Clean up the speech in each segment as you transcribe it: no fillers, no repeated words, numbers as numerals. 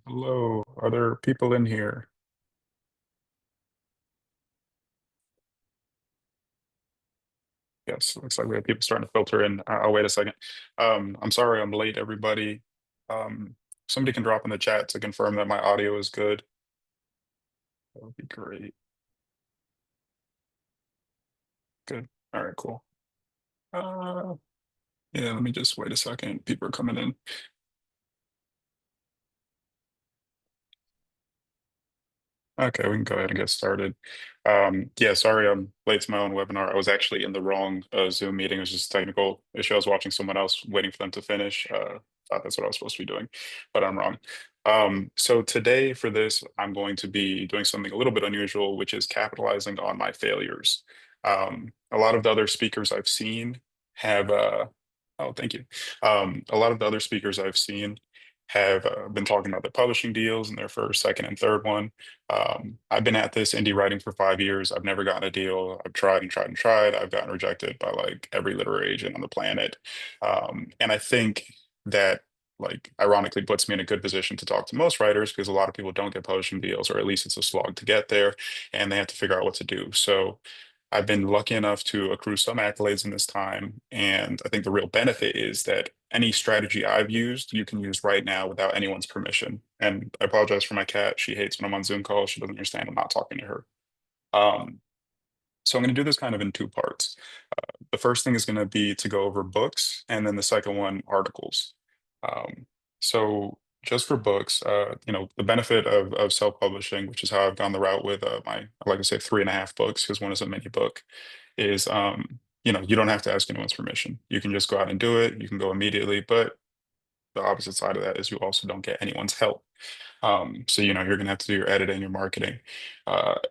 Hello, are there people in here? Yes, looks like we have people starting to filter in. I'll wait a second. I'm sorry I'm late, everybody. Somebody can drop in the chat to confirm that my audio is good. That would be great. Good. All right, cool. Uh, yeah, let me just wait a second. People are coming in. Okay, we can go ahead and get started. Yeah, sorry I'm late to my own webinar. I was actually in the wrong Zoom meeting. It was just a technical issue. I was watching someone else, waiting for them to finish. Thought that's what I was supposed to be doing, but I'm wrong. So today for this, I'm going to be doing something a little bit unusual, which is capitalizing on my failures. A lot of the other speakers I've seen have, oh, thank you. A lot of the other speakers I've seen have been talking about their publishing deals and their first, second, and third one. I've been at this indie writing for 5 years. I've never gotten a deal. I've tried and tried and tried. I've gotten rejected by like every literary agent on the planet. And I think that like ironically puts me in a good position to talk to most writers because a lot of people don't get publishing deals, or at least it's a slog to get there, and they have to figure out what to do. So I've been lucky enough to accrue some accolades in this time. And I think the real benefit is that any strategy I've used, you can use right now without anyone's permission. And I apologize for my cat. She hates when I'm on Zoom calls. She doesn't understand I'm not talking to her. Um, so I'm going to do this kind of in two parts. The first thing is going to be to go over books, and then the second one, articles. Um, so just for books, the benefit of self-publishing, which is how I've gone the route with I like to say 3.5 books because one is a mini book, is you don't have to ask anyone's permission. You can just go out and do it. You can go immediately, but the opposite side of that is you also don't get anyone's help. So you're gonna have to do your editing, your marketing,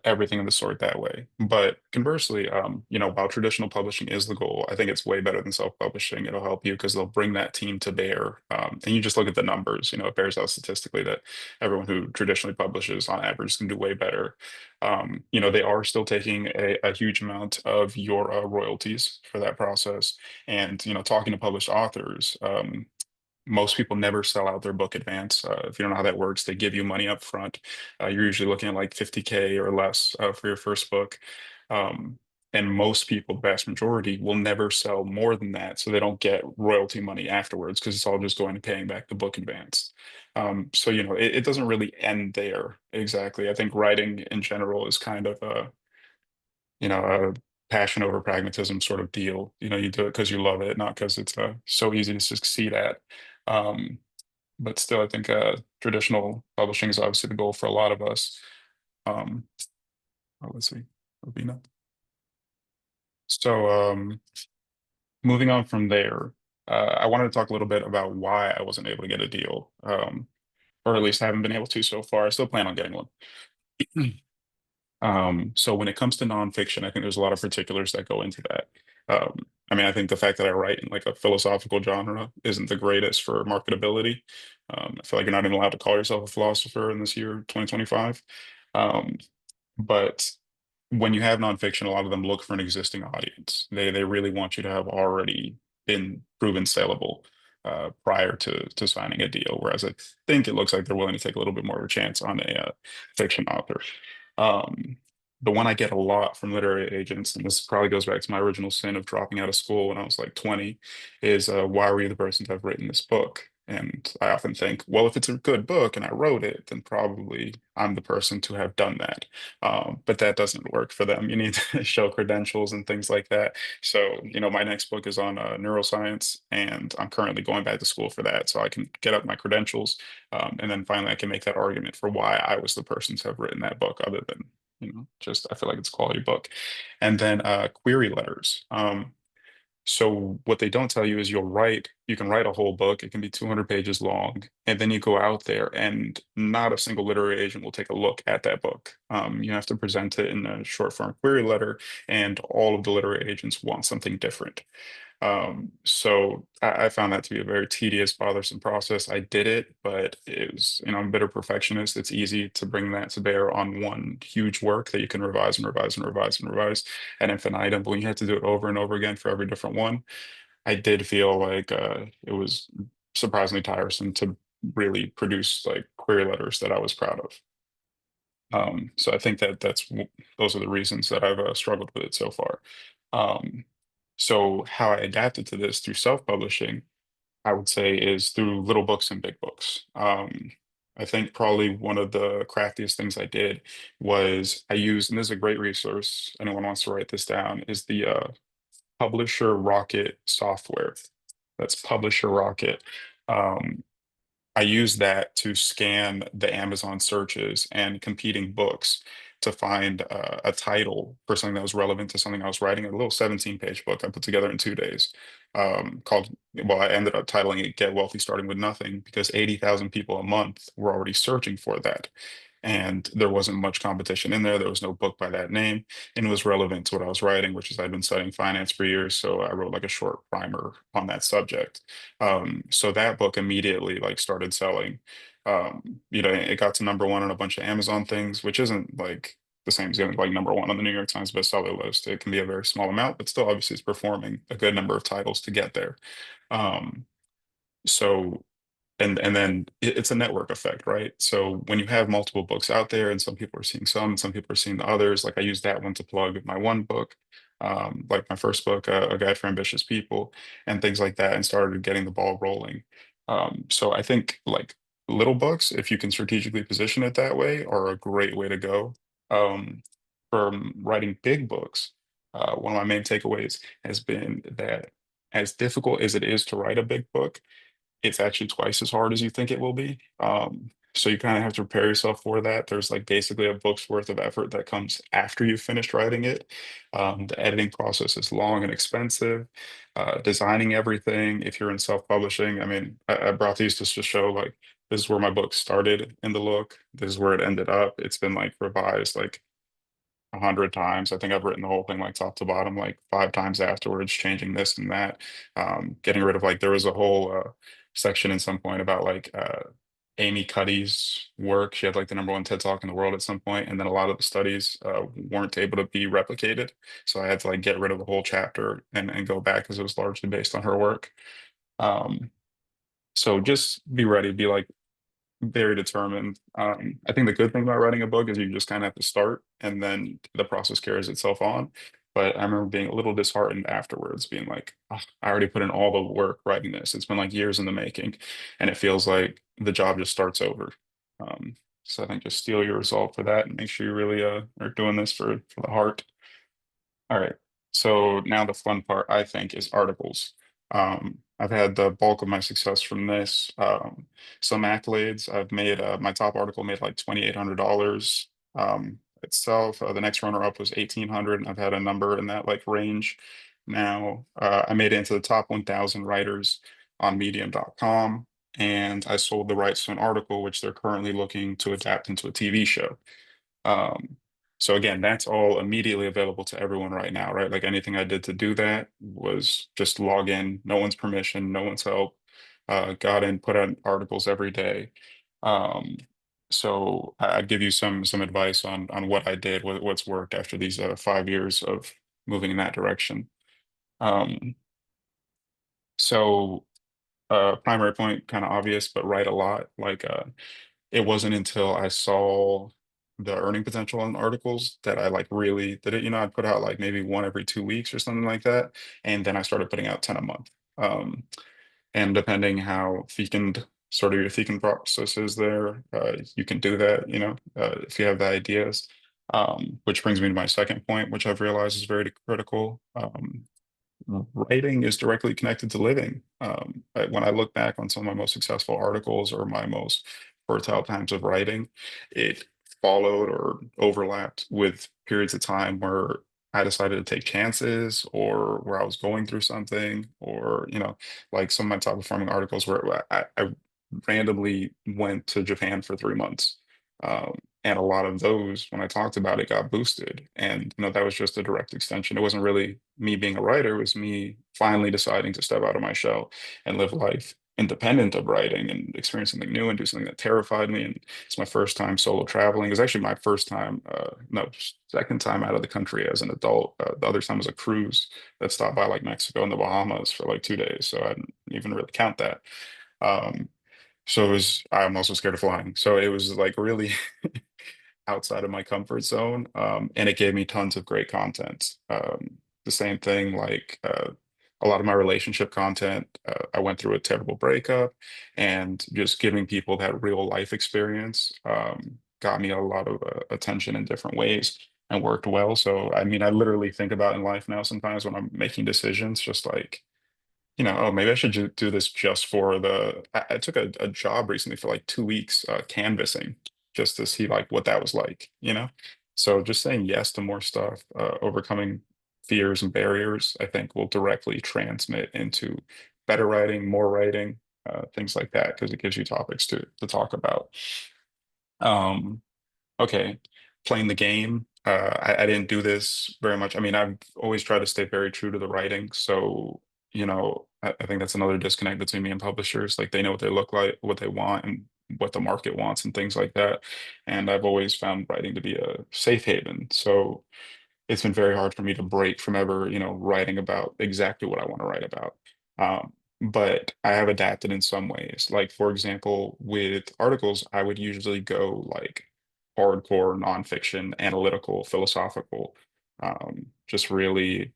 everything of the sort that way. But conversely, while traditional publishing is the goal, I think it's way better than self-publishing. It'll help you because they'll bring that team to bear. And you just look at the numbers, it bears out statistically that everyone who traditionally publishes on average can do way better. They are still taking a huge amount of your royalties for that process. And, talking to published authors, most people never sell out their book advance. If you don't know how that works, they give you money up front. You're usually looking at like 50K or less for your first book. Um, and most people, the vast majority, will never sell more than that. So they don't get royalty money afterwards because it's all just going to paying back the book advance. So, it doesn't really end there exactly. I think writing in general is kind of a passion over pragmatism sort of deal. You do it because you love it, not because it's so easy to succeed at. Um, but still, I think traditional publishing is obviously the goal for a lot of us. Um, let's see, Rubina. So moving on from there, I wanted to talk a little bit about why I wasn't able to get a deal, or at least haven't been able to so far. I still plan on getting one. So when it comes to nonfiction, I think there's a lot of particulars that go into that. Um, I think the fact that I write in like a philosophical genre isn't the greatest for marketability. I feel like you're not even allowed to call yourself a philosopher in this year, 2025. Um, but when you have nonfiction, a lot of them look for an existing audience. They really want you to have already been proven saleable prior to signing a deal. Whereas I think it looks like they're willing to take a little bit more of a chance on a fiction author. Um, the one I get a lot from literary agents, and this probably goes back to my original sin of dropping out of school when I was like 20, is why were you the person to have written this book? And I often think, well, if it's a good book and I wrote it, then probably I'm the person to have done that. But that doesn't work for them. You need to show credentials and things like that. So, my next book is on neuroscience, and I'm currently going back to school for that. So I can get up my credentials, and then finally I can make that argument for why I was the person to have written that book, other than, just I feel like it's a quality book. And then query letters. So what they don't tell you is you can write a whole book. It can be 200 pages long, and then you go out there and not a single literary agent will take a look at that book. You have to present it in a short form query letter, and all of the literary agents want something different. So I found that to be a very tedious, bothersome process. I did it, but it was, I'm a bitter perfectionist. It's easy to bring that to bear on one huge work that you can revise and revise and revise and revise ad infinitum. But when you have to do it over and over again for every different one, I did feel like it was surprisingly tiresome to really produce like query letters that I was proud of. So I think that those are the reasons that I've struggled with it so far. Um, so how I adapted to this through self-publishing, I would say, is through little books and big books. I think probably one of the craftiest things I did was I used, and this is a great resource, anyone wants to write this down, is the Publisher Rocket software. That's Publisher Rocket. Um, I use that to scan the Amazon searches and competing books to find a title for something that was relevant to something I was writing. A little 17-page book I put together in 2 days, called, well, I ended up titling it Get Wealthy Starting with Nothing because 80,000 people a month were already searching for that. And there wasn't much competition in there. There was no book by that name, and it was relevant to what I was writing, which is I'd been studying finance for years. So I wrote like a short primer on that subject. So that book immediately like started selling. It got to number one on a bunch of Amazon things, which isn't like the same as getting like number one on the New York Times bestseller list. It can be a very small amount, but still obviously it's performing a good number of titles to get there. Um, so and then it's a network effect, right? So when you have multiple books out there and some people are seeing some people are seeing the others, like I use that one to plug my one book, like my first book, A Guide for Ambitious People, and things like that, and started getting the ball rolling. So I think like little books, if you can strategically position it that way, are a great way to go. Um, from writing big books, one of my main takeaways has been that as difficult as it is to write a big book, it's actually twice as hard as you think it will be. So you kind of have to prepare yourself for that. There's like basically a book's worth of effort that comes after you've finished writing it. The editing process is long and expensive. Designing everything, if you're in self-publishing, I mean, I brought these just to show like this is where my book started in the look. This is where it ended up. It's been like revised like 100 times. I think I've written the whole thing like top to bottom like 5 times afterwards, changing this and that, getting rid of like there was a whole section in some point about like Amy Cuddy's work. She had like the number one TED Talk in the world at some point, and then a lot of the studies weren't able to be replicated. So I had to like get rid of the whole chapter and go back because it was largely based on her work. Um, so just be ready, be like very determined. I think the good thing about writing a book is you just kind of have to start and then the process carries itself on. But I remember being a little disheartened afterwards, being like, "Ah, I already put in all the work writing this. It's been like years in the making, and it feels like the job just starts over." Um, so I think just steal your resolve for that and make sure you really are doing this for the heart. All right. So now the fun part, I think, is articles. I've had the bulk of my success from this. Some accolades. I've made my top article made like $2,800 itself. The next runner up was 1,800, and I've had a number in that like range. Now I made it into the top 1,000 writers on Medium.com, and I sold the rights to an article which they're currently looking to adapt into a TV show. Um, so again, that's all immediately available to everyone right now, right? Like anything I did to do that was just log in, no one's permission, no one's help. Got in, put out articles every day. Um, so I'd give you some advice on what I did, what's worked after these 5 years of moving in that direction. Um, so primary point, kind of obvious, but write a lot. Like it wasn't until I saw the earning potential in articles that I like really did it. I'd put out like maybe one every 2 weeks or something like that. And then I started putting out 10 a month. Um, and depending how fecund sort of your fecund process is there, you can do that, if you have the ideas. Which brings me to my second point, which I've realized is very critical. Writing is directly connected to living. When I look back on some of my most successful articles or my most fertile times of writing, it followed or overlapped with periods of time where I decided to take chances or where I was going through something, or, like some of my top performing articles where I randomly went to Japan for 3 months. And a lot of those, when I talked about it, got boosted. And, that was just a direct extension. It wasn't really me being a writer, it was me finally deciding to step out of my shell and live life independent of writing and experience something new and do something that terrified me. And it's my first time solo traveling. It was actually my first time, no, second time out of the country as an adult. The other time was a cruise that stopped by like Mexico and the Bahamas for like 2 days. So I didn't even really count that. Um, So it was I'm also scared of flying. So it was like really outside of my comfort zone, and it gave me tons of great content. The same thing, like a lot of my relationship content, I went through a terrible breakup, and just giving people that real life experience got me a lot of attention in different ways and worked well. So, I mean, I literally think about in life now sometimes when I'm making decisions, just like oh, maybe I should do this just for I took a job recently for like 2 weeks, canvassing just to see like what that was like, you know? So just saying yes to more stuff, overcoming fears and barriers, I think will directly transmit into better writing, things like that, because it gives you topics to talk about. Um, Okay, playing the game. I didn't do this very much. I mean, I've always tried to stay very true to the writing. So, I think that's another disconnect between me and publishers. Like they know what they look like, what they want, and what the market wants, and things like that. And I've always found writing to be a safe haven. So it's been very hard for me to break from ever, writing about exactly what I want to write about. Um, but I have adapted in some ways. Like, for example, with articles, I would usually go like hardcore nonfiction, analytical, philosophical, just really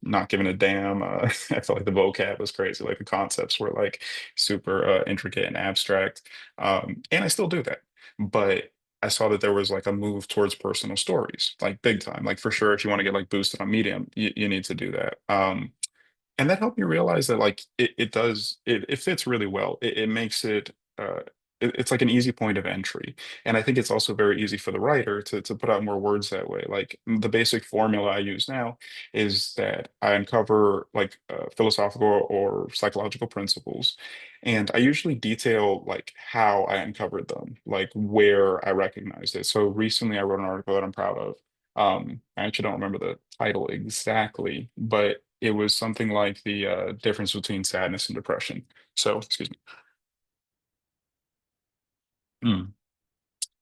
not giving a damn. I felt like the vocab was crazy. Like the concepts were like super intricate and abstract. And I still do that. But I saw that there was like a move towards personal stories, like big time. Like for sure, if you want to get like boosted on Medium, you need to do that. And that helped me realize that like it fits really well. It makes it's like an easy point of entry. And I think it's also very easy for the writer to put out more words that way. Like the basic formula I use now is that I uncover like philosophical or psychological principles, and I usually detail like how I uncovered them, like where I recognized it. So recently I wrote an article that I'm proud of. I actually don't remember the title exactly, but it was something like the difference between sadness and depression. So, excuse me. Mm.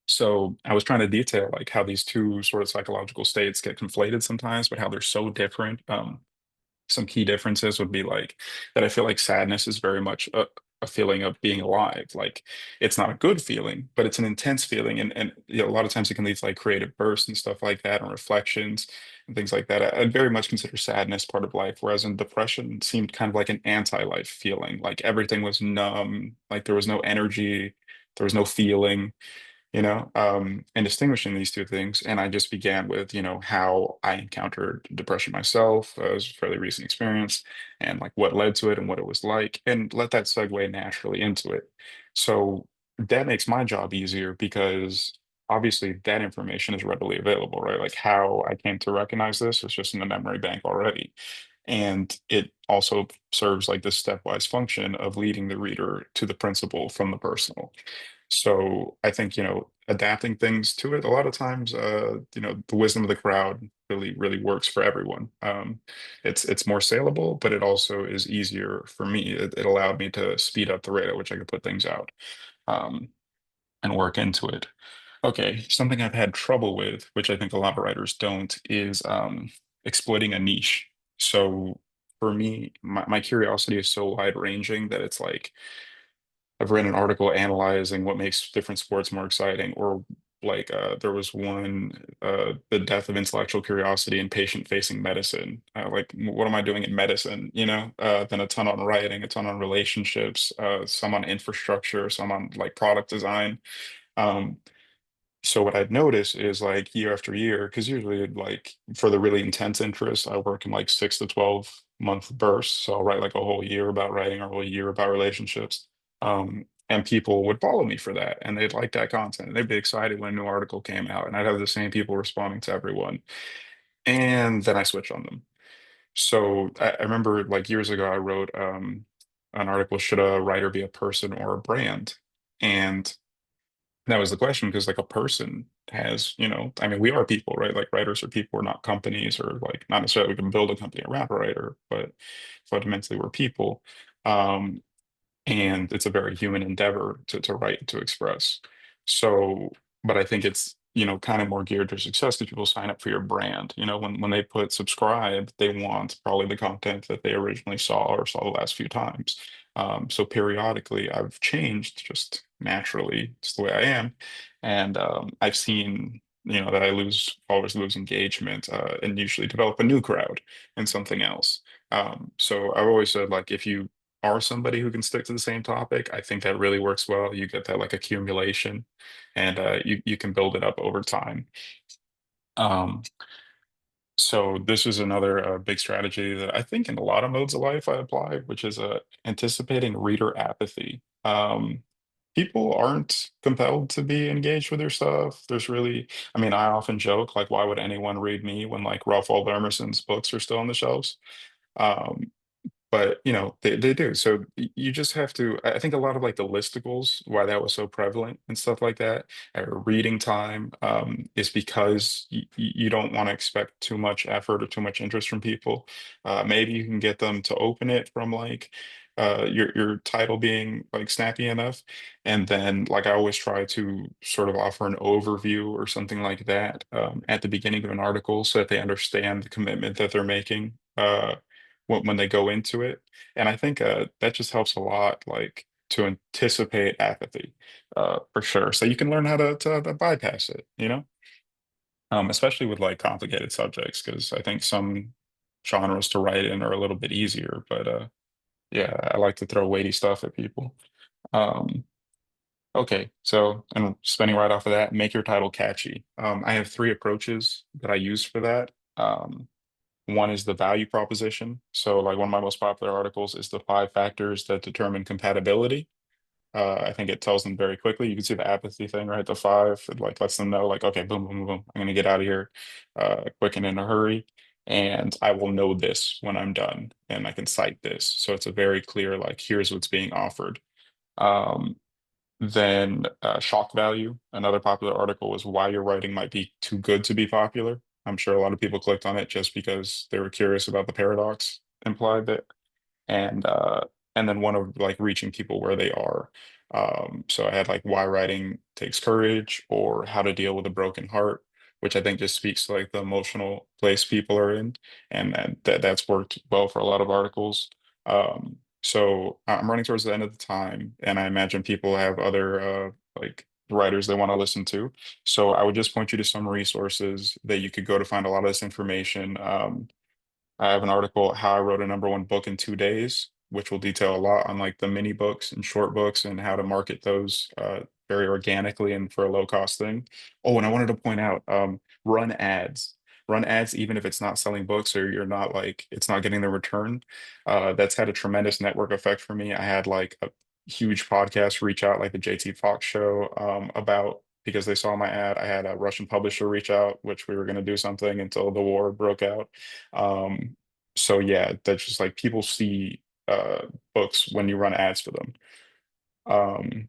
So I was trying to detail like how these two sort of psychological states get conflated sometimes, but how they're so different. Some key differences would be like that I feel like sadness is very much a feeling of being alive. Like it's not a good feeling, but it's an intense feeling. And a lot of times it can lead to like creative bursts and stuff like that and reflections and things like that. I very much consider sadness part of life, whereas in depression seemed kind of like an anti-life feeling. Like everything was numb, like there was no energy, there was no feeling, and distinguishing these two things. And I just began with, how I encountered depression myself as a fairly recent experience and like what led to it and what it was like, and let that segue naturally into it. So that makes my job easier because obviously that information is readily available, right? Like how I came to recognize this is just in the memory bank already. And it also serves like this stepwise function of leading the reader to the principle from the personal. So I think, adapting things to it a lot of times, the wisdom of the crowd really works for everyone. It's more saleable, but it also is easier for me. It allowed me to speed up the rate at which I could put things out, um, and work into it. Okay, something I've had trouble with, which I think a lot of writers don't, is exploiting a niche. So for me, my curiosity is so wide ranging that it's like I've read an article analyzing what makes different sports more exciting, or like there was one, the death of intellectual curiosity in patient-facing medicine. Like, what am I doing in medicine? Then a ton on writing, a ton on relationships, some on infrastructure, some on like product design. Um, so what I'd notice is like year after year, because usually like for the really intense interest, I work in like 6 to 12 month bursts. So I'll write like a whole year about writing, or a whole year about relationships. And people would follow me for that, and they'd like that content. And they'd be excited when a new article came out, and I'd have the same people responding to everyone. And then I switch on them. So I remember like years ago, I wrote an article, should a writer be a person or a brand? And that was the question, because like a person has, I mean, we are people, right? Like writers are people, we're not companies, or like not necessarily we can build a company around a writer, but fundamentally we're people. Um, and it's a very human endeavor to write and to express. So, but I think it's, kind of more geared to success because people sign up for your brand. When they put subscribe, they want probably the content that they originally saw or saw the last few times. So periodically, I've changed just naturally, just the way I am, and I've seen that I always lose engagement, and usually develop a new crowd and something else. So I've always said like if you are somebody who can stick to the same topic, I think that really works well. You get that like accumulation, and you can build it up over time. Um, so this is another big strategy that I think in a lot of modes of life I apply, which is anticipating reader apathy. People aren't compelled to be engaged with your stuff. I mean, I often joke like, why would anyone read me when like Ralph Waldo Emerson's books are still on the shelves? Um, but they do. So you just have to. I think a lot of like the listicles, why that was so prevalent and stuff like that, or reading time, is because you don't want to expect too much effort or too much interest from people. Maybe you can get them to open it from like your title being like snappy enough, and then like I always try to sort of offer an overview or something like that at the beginning of an article so that they understand the commitment that they're making. When they go into it. And I think that just helps a lot, like to anticipate apathy, for sure. So you can learn how to bypass it, especially with like complicated subjects, because I think some genres to write in are a little bit easier. But yeah, I like to throw weighty stuff at people. Um, okay, so and spinning right off of that, make your title catchy. I have three approaches that I use for that. One is the value proposition. So, like one of my most popular articles is the five factors that determine compatibility. I think it tells them very quickly. You can see the apathy thing, right? The five, it like lets them know, like, okay, boom, boom, boom, I'm gonna get out of here, quick and in a hurry, and I will know this when I'm done, and I can cite this. So it's a very clear, like, here's what's being offered. Um, then shock value. Another popular article was why your writing might be too good to be popular. I'm sure a lot of people clicked on it just because they were curious about the paradox implied that, and uh, and then one of like reaching people where they are. So I had like why writing takes courage or how to deal with a broken heart, which I think just speaks to like the emotional place people are in, and that's worked well for a lot of articles. So I'm running towards the end of the time, and I imagine people have other like writers they want to listen to. So I would just point you to some resources that you could go to find a lot of this information. I have an article, How I Wrote a Number One Book in 2 Days, which will detail a lot on like the mini books and short books and how to market those very organically and for a low cost thing. Oh, and I wanted to point out, run ads. Run ads, even if it's not selling books or you're not like, it's not getting the return. That's had a tremendous network effect for me. I had like a huge podcast reach out, like the JT Fox show, about because they saw my ad. I had a Russian publisher reach out, which we were going to do something until the war broke out. um, so yeah, that's just like people see books when you run ads for them. Um,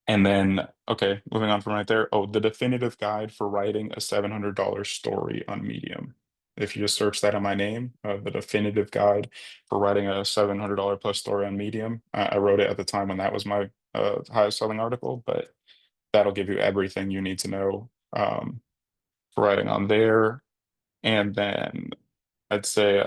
and then okay, moving on from right there. Oh, the definitive guide for writing a $700 story on Medium. If you just search that in my name, the definitive guide for writing a $700 plus story on Medium. I wrote it at the time when that was my highest selling article, but that'll give you everything you need to know for writing on there. And then I'd say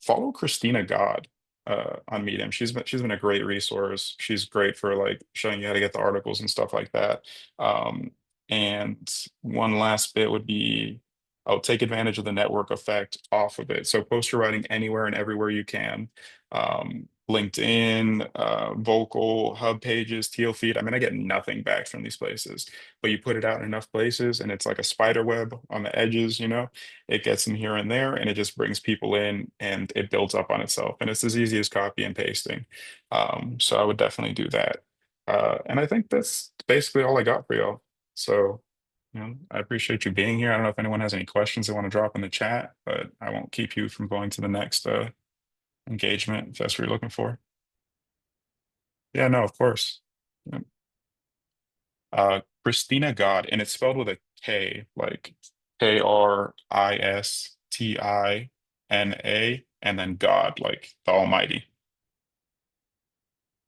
follow Christina God on Medium. She's been a great resource. She's great for like showing you how to get the articles and stuff like that. Um, and one last bit would be, oh, take advantage of the network effect off of it. So post your writing anywhere and everywhere you can. LinkedIn, Vocal, Hub Pages, Teal Feed. I mean, I get nothing back from these places, but you put it out in enough places, and it's like a spider web on the edges. It gets them here and there, and it just brings people in, and it builds up on itself. And it's as easy as copy and pasting. So I would definitely do that. And I think that's basically all I got for y'all. So, I appreciate you being here. I don't know if anyone has any questions they want to drop in the chat, but I won't keep you from going to the next engagement if that's what you're looking for. Yeah, no, of course. Yeah. Christina God, and it's spelled with a K, like Kristina, and then God, like the Almighty.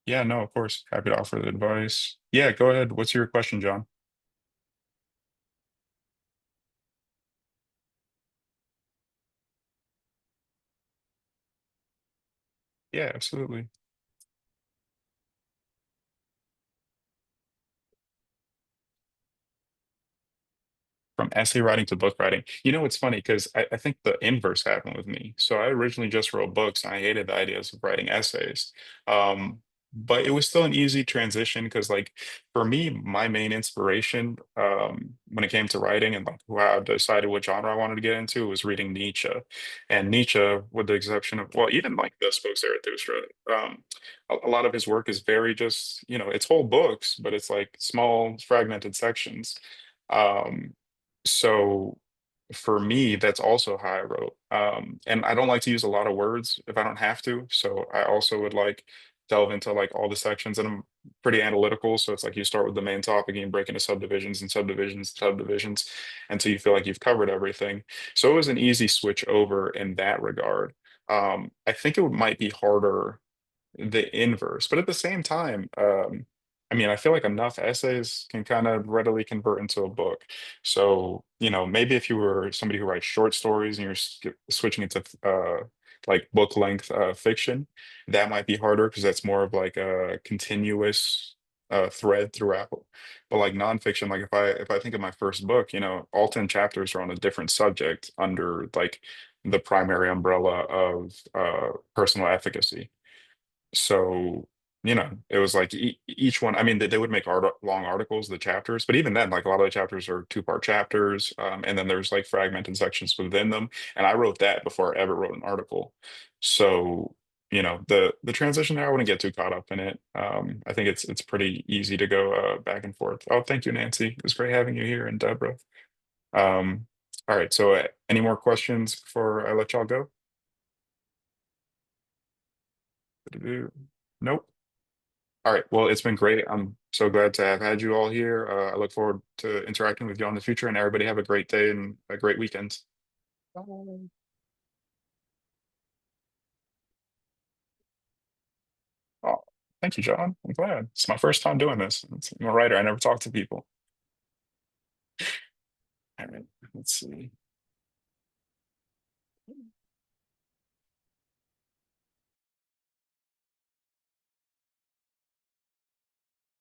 Yeah, no, of course. Happy to offer the advice. Yeah, go ahead. What's your question, John? Yeah, absolutely. essay writing to book writing. You know, it's funny because I think the inverse happened with me. So I originally just wrote books and I hated the ideas of writing essays. Um, but it was still an easy transition because, like, for me, my main inspiration when it came to writing and like who I decided what genre I wanted to get into was reading Nietzsche. And Nietzsche, with the exception of, well, even like the spoke Zarathustra, a lot of his work is very just, you know, it's whole books, but it's like small fragmented sections. Um, so for me, that's also how I wrote. And I don't like to use a lot of words if I don't have to. So I also would like delve into like all the sections, and I'm pretty analytical. So it's like you start with the main topic and you break into subdivisions and subdivisions, subdivisions until you feel like you've covered everything. So it was an easy switch over in that regard. I think it might be harder the inverse. But at the same time, I mean, I feel like enough essays can kind of readily convert into a book. So, you know, maybe if you were somebody who writes short stories and you're switching into like book length fiction, that might be harder because that's more of like a continuous thread throughout. But like nonfiction, like if I think of my first book, you know, all 10 chapters are on a different subject under like the primary umbrella of personal efficacy. So, you know, it was like each one, I mean, they would make long articles, the chapters, but even then, like a lot of the chapters are two-part chapters. And then there's like fragmented sections within them. And I wrote that before I ever wrote an article. So, you know, the transition there, I wouldn't get too caught up in it. I think it's pretty easy to go back and forth. Oh, thank you, Nancy. It was great having you here, and Deborah. Um, all right, so any more questions before I let y'all go? Nope. All right. Well, it's been great. I'm so glad to have had you all here. I look forward to interacting with you in the future, and everybody have a great day and a great weekend. Bye. Oh, thank you, John. I'm glad. It's my first time doing this. I'm a writer. I never talk to people. All right. Let's see.